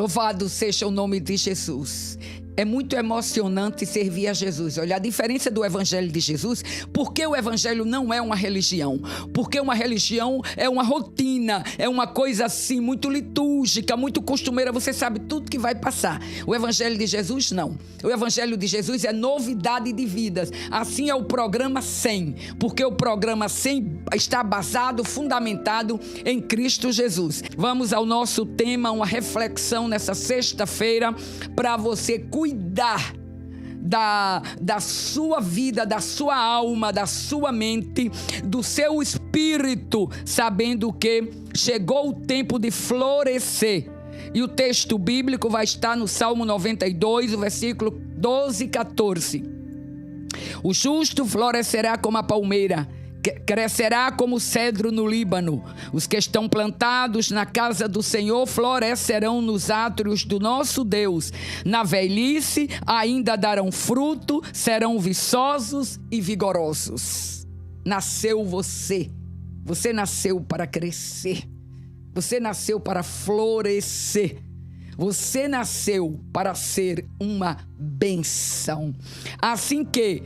Louvado seja o nome de Jesus. É muito emocionante servir a Jesus. Olha, a diferença do Evangelho de Jesus, porque o Evangelho não é uma religião, porque uma religião é uma rotina, é uma coisa assim muito litúrgica, muito costumeira, você sabe tudo que vai passar. O Evangelho de Jesus não. O Evangelho de Jesus é novidade de vidas. Assim é o programa 100, porque o programa 100 está basado, fundamentado em Cristo Jesus. Vamos ao nosso tema, uma reflexão nessa sexta-feira para você cuidar da sua vida, da sua alma, da sua mente, do seu espírito, sabendo que chegou o tempo de florescer. E o texto bíblico vai estar no Salmo 92, o versículo 12 e 14. O justo florescerá como a palmeira, crescerá como o cedro no Líbano. Os que estão plantados na casa do Senhor florescerão nos átrios do nosso Deus. Na velhice ainda darão fruto, serão viçosos e vigorosos. Nasceu você. Você nasceu para crescer. Você nasceu para florescer. Você nasceu para ser uma bênção. Assim que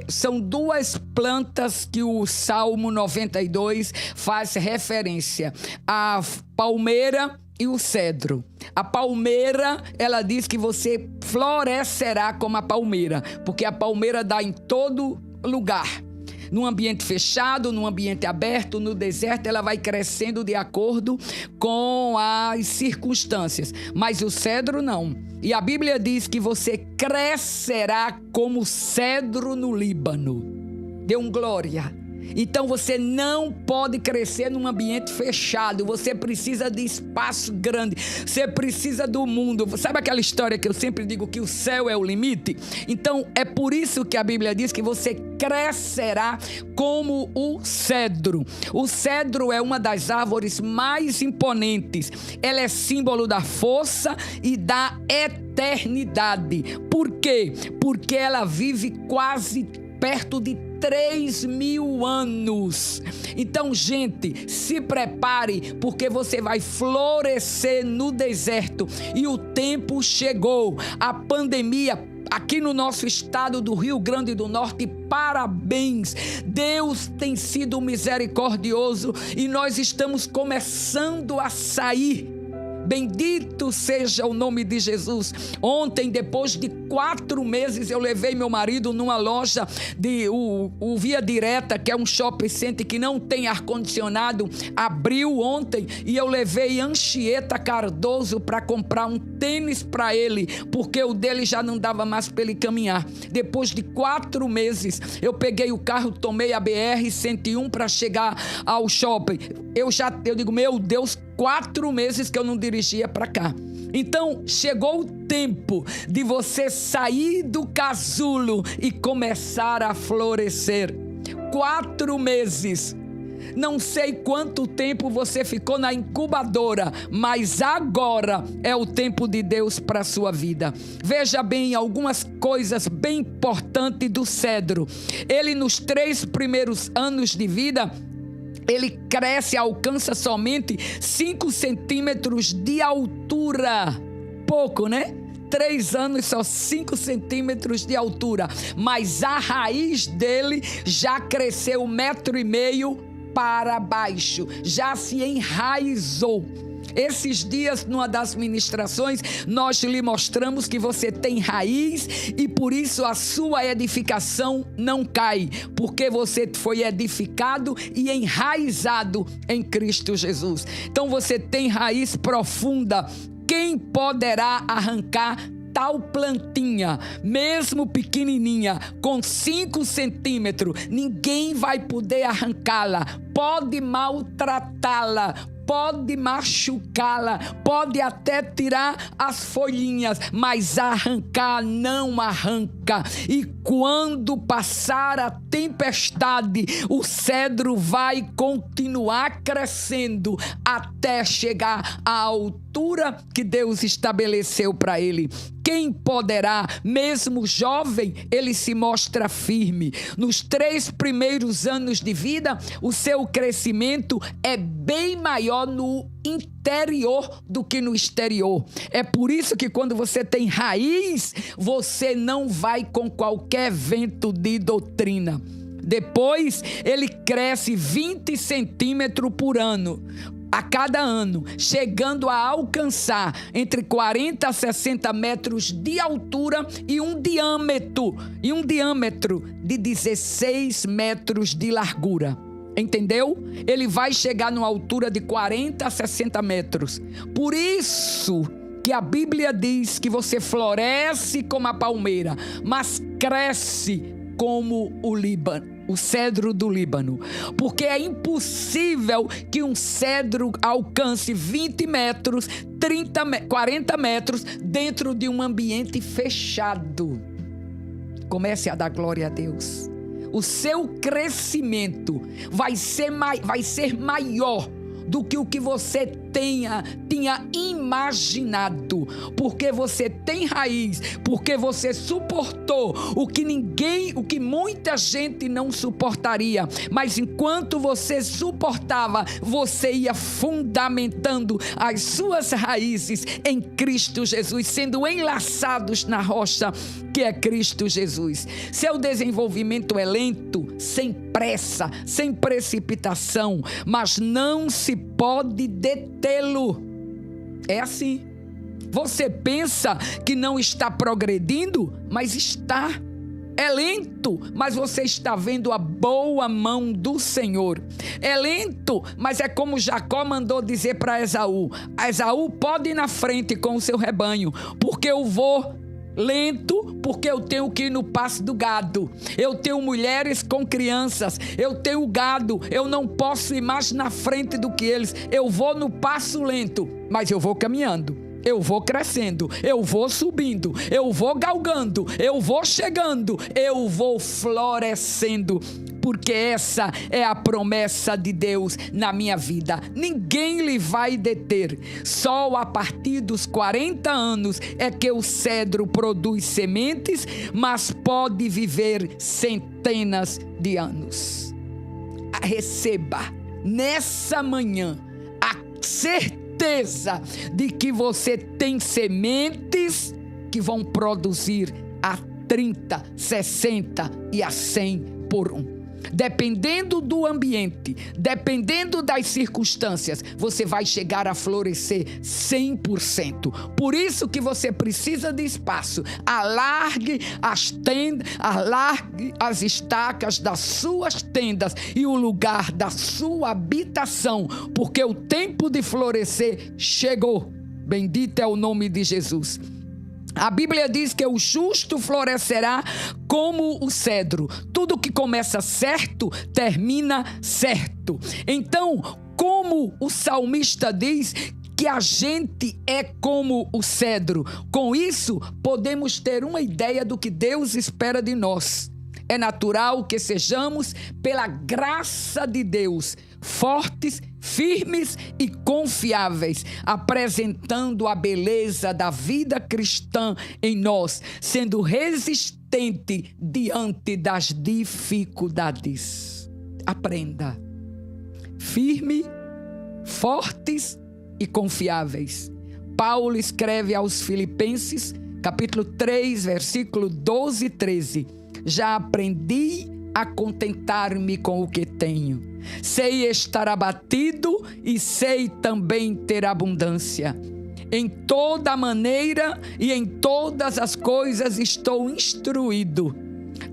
são duas plantas que o Salmo 92 faz referência: a palmeira e o cedro. A palmeira, ela diz que você florescerá como a palmeira, porque a palmeira dá em todo lugar. Num ambiente fechado, num ambiente aberto, no deserto, ela vai crescendo de acordo com as circunstâncias. Mas o cedro não. E a Bíblia diz que você crescerá como cedro no Líbano. Dê um glória. Então você não pode crescer num ambiente fechado. Você precisa de espaço grande. Você precisa do mundo. Sabe aquela história que eu sempre digo que o céu é o limite? Então é por isso que a Bíblia diz que você crescerá como o cedro. O cedro é uma das árvores mais imponentes. Ela é símbolo da força e da eternidade. Por quê? Porque ela vive quase perto de 3.000 anos. Então, gente, se prepare, porque você vai florescer no deserto. E o tempo chegou. A pandemia aqui no nosso estado do Rio Grande do Norte, parabéns. Deus tem sido misericordioso e nós estamos começando a sair. Bendito seja o nome de Jesus. Ontem, depois de 4 meses, eu levei meu marido numa loja de o Via Direta, que é um shopping center que não tem ar-condicionado. Abriu ontem e eu levei Anchieta Cardoso para comprar um tênis para ele, porque o dele já não dava mais para ele caminhar. Depois de 4 meses, eu peguei o carro, tomei a BR-101 para chegar ao shopping. Eu digo, meu Deus, 4 meses que eu não dirigia para cá. Então, chegou o tempo de você sair do casulo e começar a florescer. 4 meses. Não sei quanto tempo você ficou na incubadora, mas agora é o tempo de Deus para a sua vida. Veja bem algumas coisas bem importantes do cedro. Ele, nos 3 primeiros anos de vida, ele cresce, alcança somente 5 centímetros de altura. Pouco, né? 3 anos, só 5 centímetros de altura. Mas a raiz dele já cresceu 1,5 metro para baixo. Já se enraizou. Esses dias, numa das ministrações, nós lhe mostramos que você tem raiz e por isso a sua edificação não cai, porque você foi edificado e enraizado em Cristo Jesus. Então você tem raiz profunda. Quem poderá arrancar tal plantinha, mesmo pequenininha, com 5 centímetros? Ninguém vai poder arrancá-la. Pode maltratá-la, pode machucá-la, pode até tirar as folhinhas, mas arrancar não arranca. E quando passar a tempestade, o cedro vai continuar crescendo até chegar à altura altura que Deus estabeleceu para ele. Quem poderá? Mesmo jovem, ele se mostra firme. Nos 3 primeiros anos de vida, o seu crescimento é bem maior no interior do que no exterior. É por isso que quando você tem raiz, você não vai com qualquer vento de doutrina. Depois, ele cresce 20 centímetros por ano. A cada ano, chegando a alcançar entre 40 a 60 metros de altura e um diâmetro de 16 metros de largura. Entendeu? Ele vai chegar numa altura de 40 a 60 metros. Por isso que a Bíblia diz que você floresce como a palmeira, mas cresce como o Líbano. O cedro do Líbano, porque é impossível que um cedro alcance 20 metros, 40 metros dentro de um ambiente fechado. Comece a dar glória a Deus. O seu crescimento vai ser maior do que o que você tinha imaginado, porque você tem raiz, porque você suportou o que muita gente não suportaria, mas enquanto você suportava, você ia fundamentando as suas raízes em Cristo Jesus, sendo enlaçados na rocha que é Cristo Jesus. Seu desenvolvimento é lento, sem pressa, sem precipitação, mas não se pode detê-lo. É assim. Você pensa que não está progredindo, mas está. É lento, mas você está vendo a boa mão do Senhor. É lento, mas é como Jacó mandou dizer para Esaú: Esaú, pode ir na frente com o seu rebanho, porque eu vou lento, porque eu tenho que ir no pasto do gado. Eu tenho mulheres com crianças, eu tenho gado, eu não posso ir mais na frente do que eles. Eu vou no passo lento, mas eu vou caminhando, eu vou crescendo, eu vou subindo, eu vou galgando, eu vou chegando, eu vou florescendo, porque essa é a promessa de Deus na minha vida. Ninguém lhe vai deter. Só a partir dos 40 anos é que o cedro produz sementes, mas pode viver centenas de anos. Receba nessa manhã a certeza de que você tem sementes que vão produzir a 30, 60 e a 100 por um. Dependendo do ambiente, dependendo das circunstâncias, você vai chegar a florescer 100%. Por isso que você precisa de espaço. Alargue as tendas, alargue as estacas das suas tendas e o lugar da sua habitação, porque o tempo de florescer chegou. Bendito é o nome de Jesus. A Bíblia diz que o justo florescerá como o cedro. Tudo que começa certo, termina certo. Então, como o salmista diz que a gente é como o cedro, com isso podemos ter uma ideia do que Deus espera de nós. É natural que sejamos, pela graça de Deus, fortes, firmes e confiáveis, apresentando a beleza da vida cristã em nós, sendo resistente diante das dificuldades. Aprenda. Firme, fortes e confiáveis. Paulo escreve aos Filipenses, capítulo 3, versículo 12 e 13. Já aprendi a contentar-me com o que tenho. Sei estar abatido e sei também ter abundância. Em toda maneira e em todas as coisas estou instruído,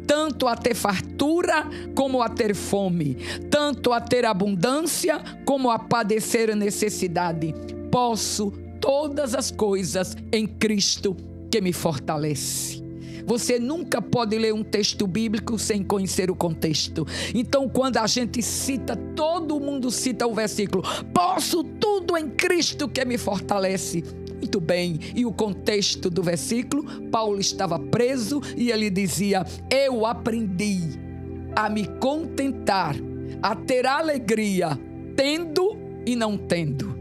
tanto a ter fartura como a ter fome, tanto a ter abundância como a padecer a necessidade. Posso todas as coisas em Cristo que me fortalece. Você nunca pode ler um texto bíblico sem conhecer o contexto. Então, quando a gente cita, todo mundo cita o versículo: posso tudo em Cristo que me fortalece. Muito bem, e o contexto do versículo, Paulo estava preso e ele dizia: eu aprendi a me contentar, a ter alegria, tendo e não tendo.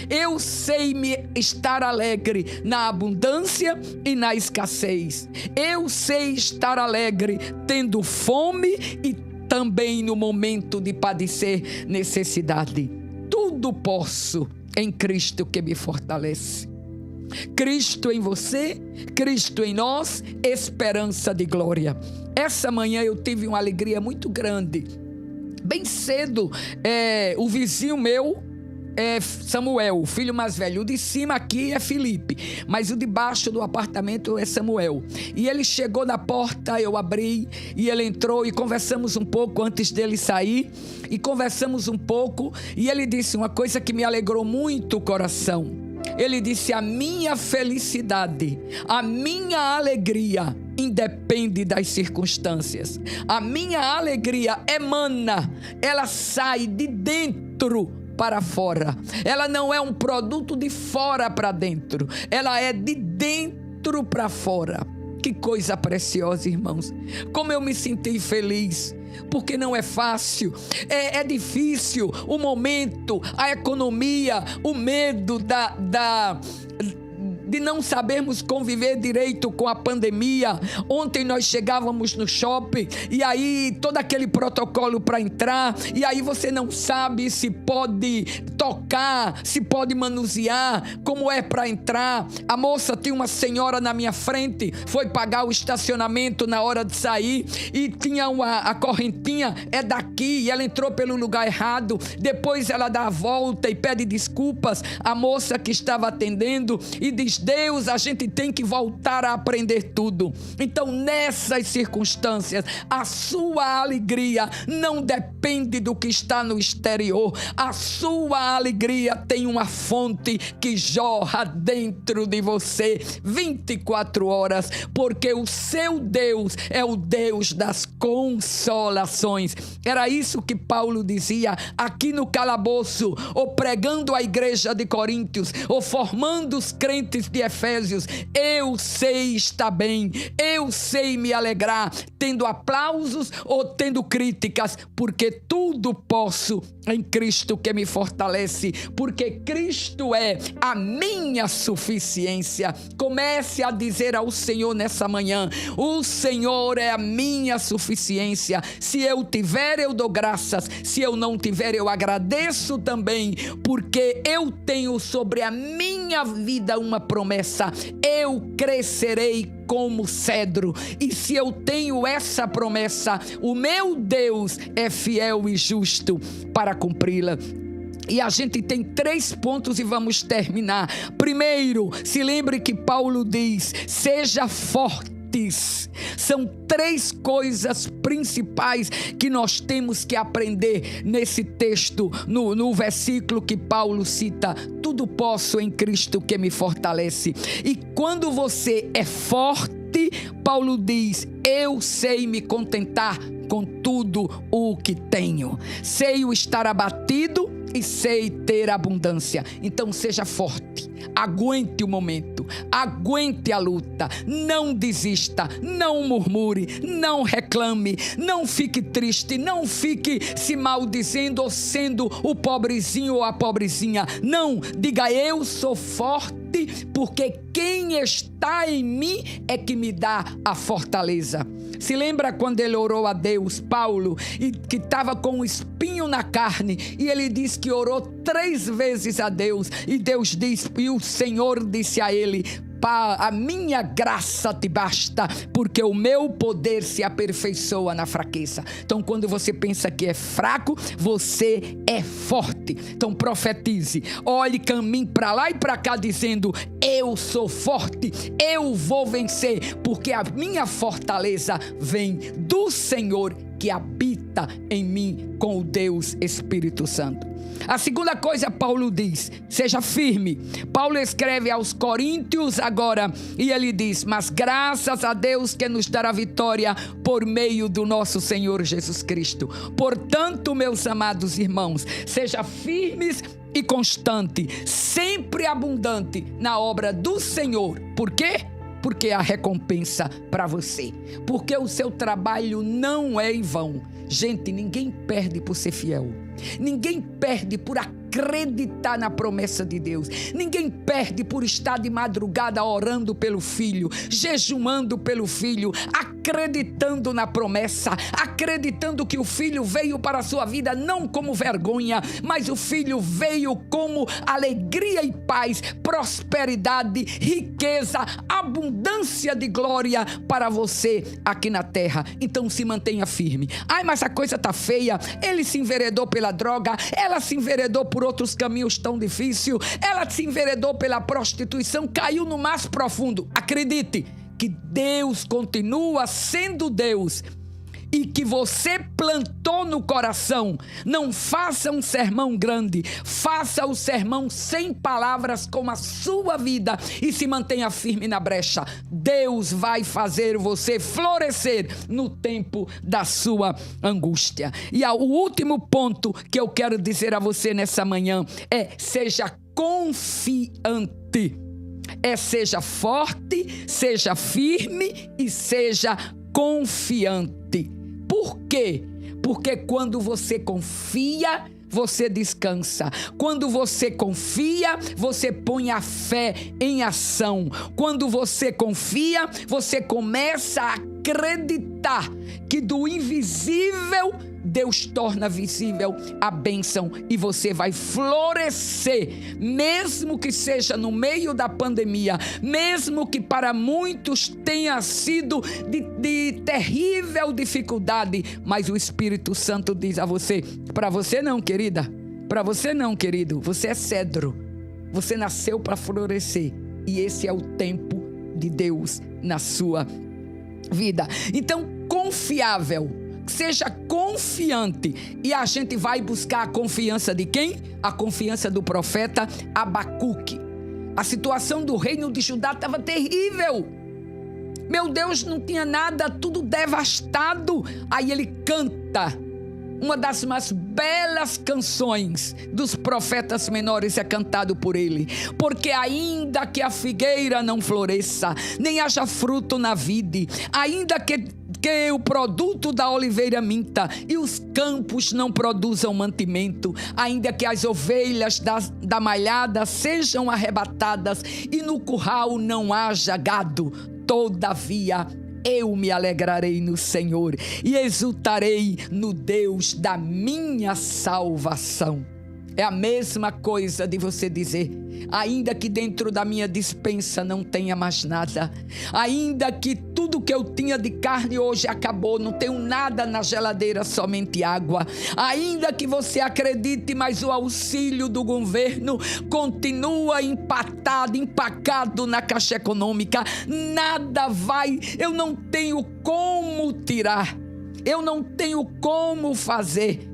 Eu sei estar alegre na abundância e na escassez. Eu sei estar alegre tendo fome e também no momento de padecer necessidade. Tudo posso em Cristo que me fortalece. Cristo em você, Cristo em nós, esperança de glória. Essa manhã eu tive uma alegria muito grande. Bem cedo, o vizinho meu, Samuel, o filho mais velho. O de cima aqui é Felipe, mas o de baixo do apartamento é Samuel. E ele chegou na porta, eu abri, e ele entrou e conversamos um pouco antes dele sair. E conversamos um pouco, e ele disse uma coisa que me alegrou muito o coração. Ele disse: a minha felicidade, a minha alegria independe das circunstâncias. A minha alegria emana, ela sai de dentro para fora. Ela não é um produto de fora para dentro, ela é de dentro para fora. Que coisa preciosa, irmãos. Como eu me senti feliz. Porque não é fácil, é difícil o momento, a economia, o medo de não sabermos conviver direito com a pandemia. Ontem nós chegávamos no shopping e aí todo aquele protocolo para entrar, e aí você não sabe se pode tocar, se pode manusear, como é para entrar. A moça, tinha uma senhora na minha frente, foi pagar o estacionamento na hora de sair e tinha a correntinha, é daqui, e ela entrou pelo lugar errado. Depois ela dá a volta e pede desculpas à moça que estava atendendo e diz: Deus, a gente tem que voltar a aprender tudo. Então, nessas circunstâncias, a sua alegria não depende do que está no exterior. A sua alegria tem uma fonte que jorra dentro de você 24 horas, porque o seu Deus é o Deus das consolações. Era isso que Paulo dizia aqui no calabouço, ou pregando a igreja de Coríntios, ou formando os crentes de Efésios. Eu sei estar bem, eu sei me alegrar, tendo aplausos ou tendo críticas, porque tudo posso em Cristo que me fortalece, porque Cristo é a minha suficiência. Comece a dizer ao Senhor nessa manhã: o Senhor é a minha suficiência. Se eu tiver, eu dou graças. Se eu não tiver, eu agradeço também, porque eu tenho sobre a minha vida uma promessa: eu crescerei como cedro. E se eu tenho essa promessa, o meu Deus é fiel e justo para cumpri-la. E a gente tem 3 pontos e vamos terminar. Primeiro, se lembre que Paulo diz: seja forte. São 3 coisas principais que nós temos que aprender nesse texto, no versículo que Paulo cita: tudo posso em Cristo que me fortalece. E quando você é forte, Paulo diz: eu sei me contentar com tudo o que tenho. Sei o estar abatido e sei ter abundância. Então seja forte, aguente o momento, aguente a luta, não desista, não murmure, não reclame, não fique triste, não fique se maldizendo ou sendo o pobrezinho ou a pobrezinha. Não, diga: eu sou forte, porque quem está em mim é que me dá a fortaleza. Se lembra quando ele orou a Deus, Paulo, e que estava com um espinho na carne, e ele diz que orou 3 vezes a Deus, e Deus diz, e o Senhor disse a ele: a minha graça te basta, porque o meu poder se aperfeiçoa na fraqueza. Então, quando você pensa que é fraco, você é forte. Então, profetize, olhe, caminhe para lá e para cá dizendo: eu sou forte, eu vou vencer, porque a minha fortaleza vem do Senhor que habita em mim com o Deus Espírito Santo. A segunda coisa, Paulo diz: seja firme. Paulo escreve aos Coríntios agora, e ele diz: mas graças a Deus que nos dará vitória por meio do nosso Senhor Jesus Cristo. Portanto, meus amados irmãos, seja firmes e constante, sempre abundante na obra do Senhor. Por quê? Porque a recompensa para você, porque o seu trabalho não é em vão. Gente, ninguém perde por ser fiel, ninguém perde por acreditar na promessa de Deus. Ninguém perde por estar de madrugada orando pelo filho, jejuando pelo filho, acreditando na promessa, acreditando que o filho veio para a sua vida não como vergonha, mas o filho veio como alegria e paz, prosperidade, riqueza, abundância de glória para você aqui na terra. Então se mantenha firme. Ai, mas a coisa tá feia. Ele se enveredou pela droga, ela se enveredou por outros caminhos tão difíceis, ela se enveredou pela prostituição, caiu no mais profundo. Acredite que Deus continua sendo Deus e que você plantou no coração. Não faça um sermão grande, faça o sermão sem palavras como a sua vida e se mantenha firme na brecha. Deus vai fazer você florescer no tempo da sua angústia. E o último ponto que eu quero dizer a você nessa manhã é: seja confiante. Seja forte, seja firme e seja confiante. Por quê? Porque quando você confia, você descansa. Quando você confia, você põe a fé em ação. Quando você confia, você começa a acreditar que do invisível Deus torna visível a bênção e você vai florescer, mesmo que seja no meio da pandemia, mesmo que para muitos tenha sido de terrível dificuldade, mas o Espírito Santo diz a você: para você não, querida, para você não, querido, você é cedro, você nasceu para florescer e esse é o tempo de Deus na sua vida. Então, confiável. Seja confiante. E a gente vai buscar a confiança de quem? A confiança do profeta Abacuque. A situação do reino de Judá estava terrível. Meu Deus, não tinha nada, tudo devastado. Aí ele canta. Uma das mais belas canções dos profetas menores é cantado por ele. Porque ainda que a figueira não floresça, nem haja fruto na vide, ainda que o produto da oliveira minta e os campos não produzam mantimento, ainda que as ovelhas da malhada sejam arrebatadas e no curral não haja gado, todavia eu me alegrarei no Senhor e exultarei no Deus da minha salvação. É a mesma coisa de você dizer: ainda que dentro da minha despensa não tenha mais nada, ainda que tudo que eu tinha de carne hoje acabou, não tenho nada na geladeira, somente água, ainda que você acredite, mas o auxílio do governo continua empacado na caixa econômica, nada vai, eu não tenho como tirar, eu não tenho como fazer,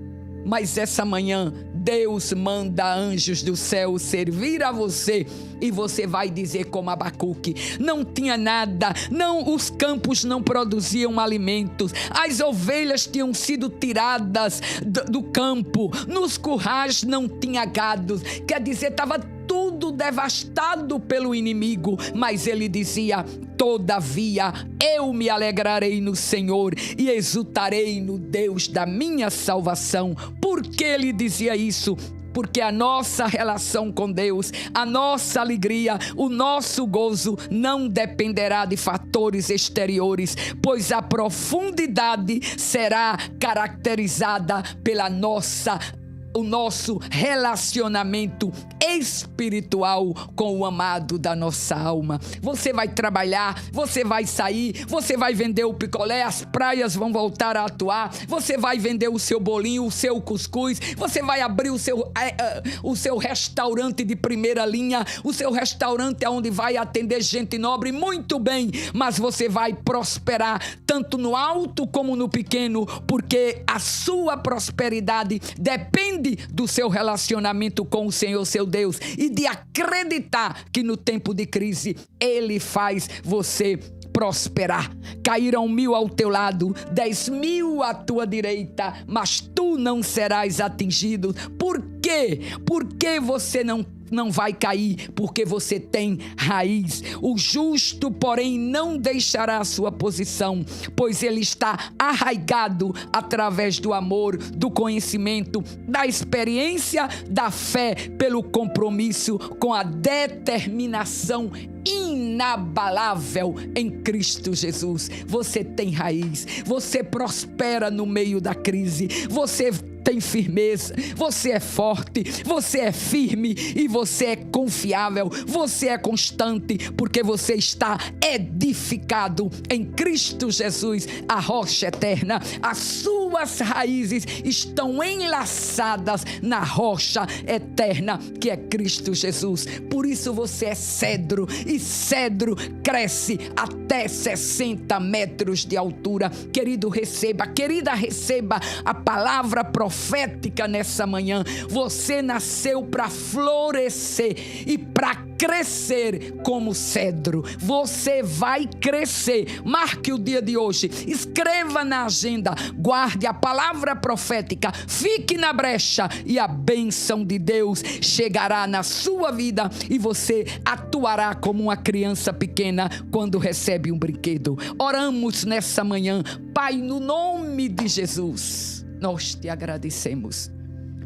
mas essa manhã Deus manda anjos do céu servir a você e você vai dizer como Abacuque: não tinha nada, não, os campos não produziam alimentos, as ovelhas tinham sido tiradas do campo, nos currais não tinha gado, quer dizer, estava tudo devastado pelo inimigo, mas ele dizia: todavia eu me alegrarei no Senhor e exultarei no Deus da minha salvação. Por que ele dizia isso? Porque a nossa relação com Deus, a nossa alegria, o nosso gozo não dependerá de fatores exteriores, pois a profundidade será caracterizada pela o nosso relacionamento espiritual com o amado da nossa alma. Você vai trabalhar, você vai sair, você vai vender o picolé, as praias vão voltar a atuar, você vai vender o seu bolinho, o seu cuscuz, você vai abrir o seu restaurante de primeira linha, o seu restaurante onde vai atender gente nobre, muito bem, mas você vai prosperar tanto no alto como no pequeno, porque a sua prosperidade depende do seu relacionamento com o Senhor, seu Deus, e de acreditar que no tempo de crise Ele faz você prosperar. Cairão 1000 ao teu lado, 10.000 à tua direita, mas tu não serás atingido. Por quê? Porque você não não vai cair, porque você tem raiz. O justo, porém, não deixará a sua posição, pois ele está arraigado através do amor, do conhecimento, da experiência, da fé, pelo compromisso com a determinação inabalável em Cristo Jesus. Você tem raiz, você prospera no meio da crise, você tem firmeza, você é forte, você é firme e você é confiável, você é constante, porque você está edificado em Cristo Jesus, a rocha eterna. As suas raízes estão enlaçadas na rocha eterna, que é Cristo Jesus. Por isso você é cedro, e cedro cresce até 60 metros de altura. Querido, receba, querida, receba a palavra profética nessa manhã. Você nasceu para florescer e para crescer como cedro. Você vai crescer. Marque o dia de hoje, escreva na agenda, guarde a palavra profética, fique na brecha e a bênção de Deus chegará na sua vida e você atuará como uma criança pequena quando recebe um brinquedo. Oramos nessa manhã. Pai, no nome de Jesus, nós te agradecemos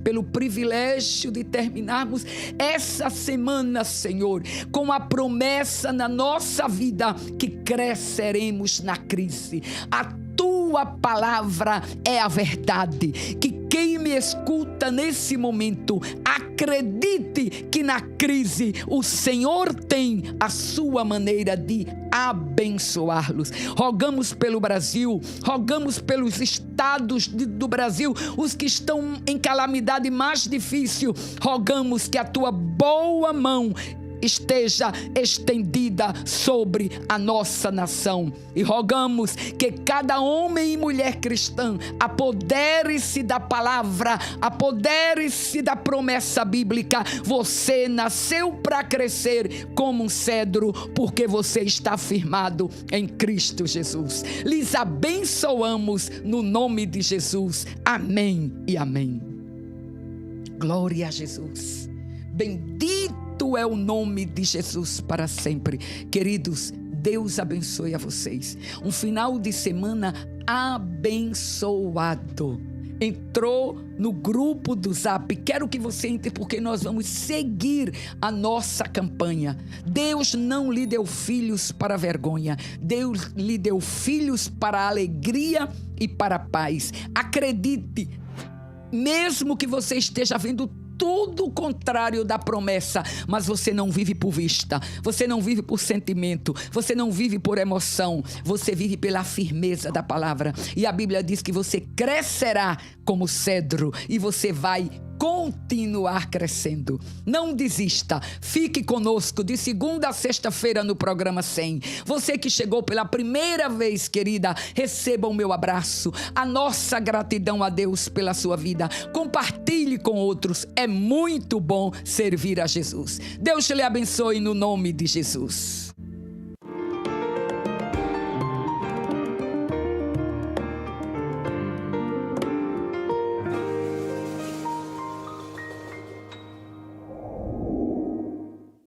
pelo privilégio de terminarmos essa semana, Senhor, com a promessa na nossa vida que cresceremos na crise. A tua palavra é a verdade. Que quem me escuta nesse momento acredite que na crise o Senhor tem a sua maneira de abençoá-los. Rogamos pelo Brasil, rogamos pelos estados do Brasil, os que estão em calamidade mais difícil. Rogamos que a tua boa mão esteja estendida sobre a nossa nação. E rogamos que cada homem e mulher cristã apodere-se da palavra, apodere-se da promessa bíblica. Você nasceu para crescer como um cedro, porque você está firmado em Cristo Jesus. Lhes abençoamos no nome de Jesus. Amém e amém. Glória a Jesus. Bendito é o nome de Jesus para sempre. Queridos, Deus abençoe a vocês. Um final de semana abençoado. Entrou no grupo do Zap. Quero que você entre, porque nós vamos seguir a nossa campanha. Deus não lhe deu filhos para vergonha. Deus lhe deu filhos para alegria e para paz. Acredite, mesmo que você esteja vendo tudo o contrário da promessa, mas você não vive por vista, você não vive por sentimento, você não vive por emoção, você vive pela firmeza da palavra. E a Bíblia diz que você crescerá como cedro e você vai continuar crescendo. Não desista. Fique conosco de segunda a sexta-feira no programa 100. Você que chegou pela primeira vez, querida, receba o meu abraço, a nossa gratidão a Deus pela sua vida. Compartilhe com outros. É muito bom servir a Jesus. Deus te abençoe no nome de Jesus.